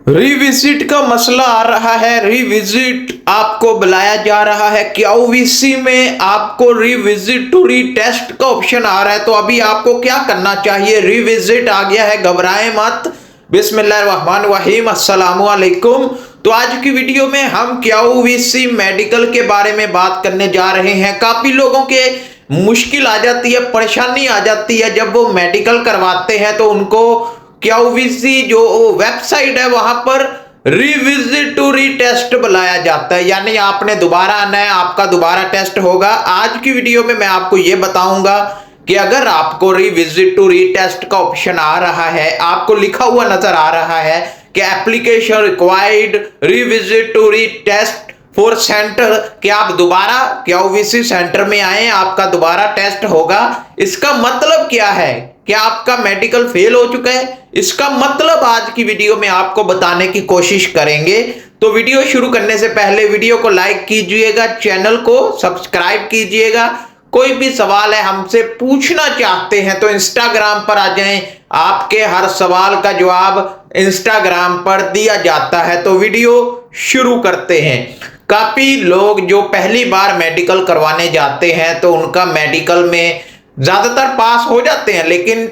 Revisit का मसला आ रहा है। रिविजिट आपको बुलाया जा रहा है क्यूवीसी में, आपको रिविजिट टू रीटेस्ट का ऑप्शन आ रहा है। तो अभी आपको क्या करना चाहिए? रिविजिट आ गया है, घबराएं मत। बिस्मिल्लाहिर्रहमानिर्रहीम, अस्सलामु अलैकुम। तो आज की वीडियो में हम क्यूवीसी मेडिकल के बारे में बात करने जा रहे हैं। काफी लोगों के मुश्किल आ जाती है, परेशानी आ जाती है जब वो मेडिकल करवाते हैं तो उनको क्यूवीसी जो वेबसाइट है वहां पर रिविजिट टू रीटेस्ट बुलाया जाता है, यानी आपने दोबारा आना है, आपका दोबारा टेस्ट होगा। आज की वीडियो में मैं आपको यह बताऊंगा कि अगर आपको रिविजिट टू रीटेस्ट का ऑप्शन आ रहा है, आपको लिखा हुआ नजर आ रहा है कि application required revisit to retest for centre, कि आप दोबारा क्यूवीसी सेंटर में आए, आपका दोबारा टेस्ट होगा। इसका मतलब क्या है? क्या आपका मेडिकल फेल हो चुका है? इसका मतलब आज की वीडियो में आपको बताने की कोशिश करेंगे। तो वीडियो शुरू करने से पहले वीडियो को लाइक कीजिएगा, चैनल को सब्सक्राइब कीजिएगा। कोई भी सवाल है हमसे पूछना चाहते हैं तो इंस्टाग्राम पर आ जाएं, आपके हर सवाल का जवाब इंस्टाग्राम पर दिया जाता है। तो वीडियो शुरू करते हैं। काफी लोग जो पहली बार मेडिकल करवाने जाते हैं तो उनका मेडिकल में ज्यादातर पास हो जाते हैं, लेकिन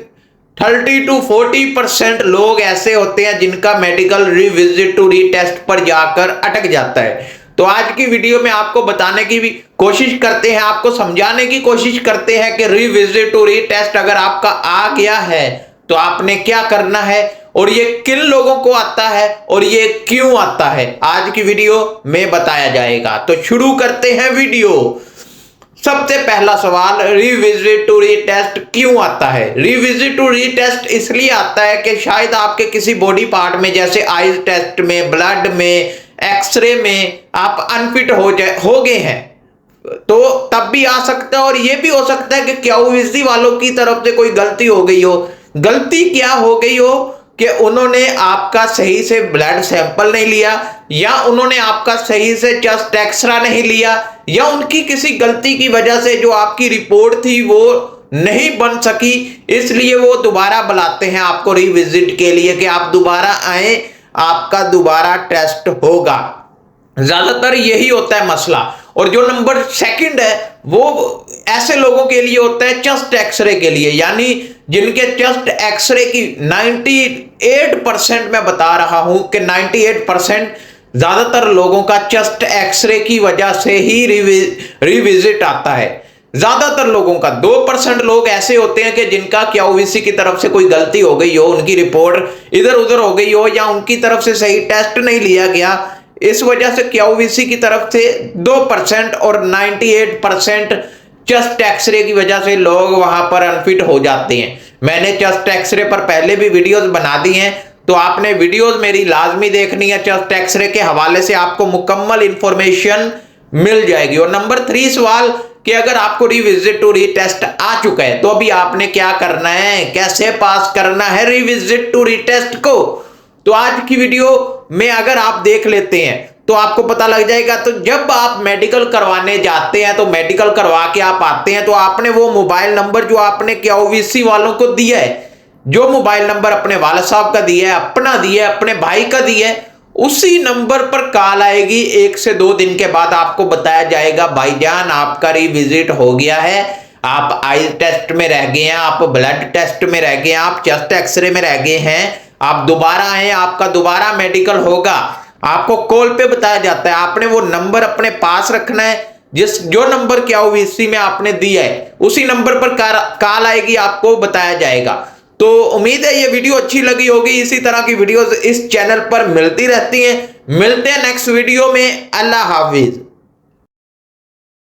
30 to 40% लोग ऐसे होते हैं जिनका मेडिकल रिविजिट टू रीटेस्ट पर जाकर अटक जाता है। तो आज की वीडियो में आपको बताने की भी कोशिश करते हैं, आपको समझाने की कोशिश करते हैं कि रिविजिट टू रीटेस्ट अगर आपका आ गया है तो आपने क्या करना है और ये किन लोगों को आता है और ये क्यों आता है, आज की वीडियो में बताया जाएगा। तो शुरू करते हैं वीडियो। सबसे पहला सवाल, रिविजिट टू रीटेस्ट क्यों आता है? रिविजिट टू रीटेस्ट इसलिए आता है कि शायद आपके किसी बॉडी पार्ट में, जैसे आईज टेस्ट में, ब्लड में, एक्सरे में आप अनफिट हो गए हैं, तो तब भी आ सकता है। और यह भी हो सकता है कि क्यूवीसी वालों की तरफ से कोई गलती हो गई हो। गलती क्या हो गई हो कि उन्होंने आपका सही से ब्लड सैंपल नहीं लिया, या उन्होंने आपका सही से चेस्ट एक्सरा नहीं लिया, या उनकी किसी गलती की वजह से जो आपकी रिपोर्ट थी वो नहीं बन सकी, इसलिए वो दोबारा बुलाते हैं आपको रिविजिट के लिए कि आप दोबारा आए, आपका दोबारा टेस्ट होगा। ज्यादातर यही होता है मसला। और जो नंबर सेकंड है वो ऐसे लोगों के लिए होता है चेस्ट एक्सरे के लिए, यानी जिनके चेस्ट एक्सरे की 98% मैं बता रहा हूं कि 98% ज्यादातर लोगों का चेस्ट एक्सरे की वजह से ही रिविजिट आता है। ज्यादातर लोगों का 2% लोग ऐसे होते हैं कि जिनका क्यूवीसी की तरफ से कोई गलती हो गई हो, उनकी रिपोर्ट इधर उधर हो गई हो, या उनकी तरफ से सही टेस्ट नहीं लिया गया, इस वजह से क्यूवीसी की तरफ से 2% और 98% चेस्ट एक्सरे की वजह से लोग वहां पर अनफिट हो जाते हैं। मैंने चेस्ट एक्सरे पर पहले भी वीडियोस बना दी हैं, तो आपने वीडियोस मेरी लाजमी देखनी है। चेस्ट एक्सरे के हवाले से आपको मुकम्मल इंफॉर्मेशन मिल जाएगी। और नंबर 3 सवाल कि अगर आपको रिविजिट टू रीटेस्ट आ चुका है तो अभी आपने क्या करना है, कैसे पास करना है रिविजिट टू रीटेस्ट को। तो आज की वीडियो में अगर आप देख लेते हैं तो आपको पता लग जाएगा। तो जब आप मेडिकल करवाने जाते हैं तो मेडिकल करवा के आप आते हैं तो आपने वो मोबाइल नंबर जो आपने क्यूवीसी वालों को दिया है, जो मोबाइल नंबर अपने वालिद साहब का दिया है, अपना दिया है, अपने भाई का दिया है, उसी नंबर पर कॉल आएगी। 1 से 2 दिन के बाद आपको बताया जाएगा भाईजान आपका रिविजिट हो गया है, आप आई टेस्ट में रह गए हैं, आप ब्लड टेस्ट में रह गए हैं, आप चेस्ट एक्सरे में रह गए हैं, आप दोबारा आए, आपका दोबारा मेडिकल होगा। आपको कॉल पे बताया जाता है। आपने वो नंबर अपने पास रखना है, जो नंबर क्यूवीसी में आपने दिया है उसी नंबर पर कॉल आएगी, आपको बताया जाएगा। तो उम्मीद है ये वीडियो अच्छी लगी होगी। इसी तरह की वीडियोस इस चैनल पर मिलती रहती हैं। मिलते हैं नेक्स्ट वीडियो में। अल्लाह हाफिज।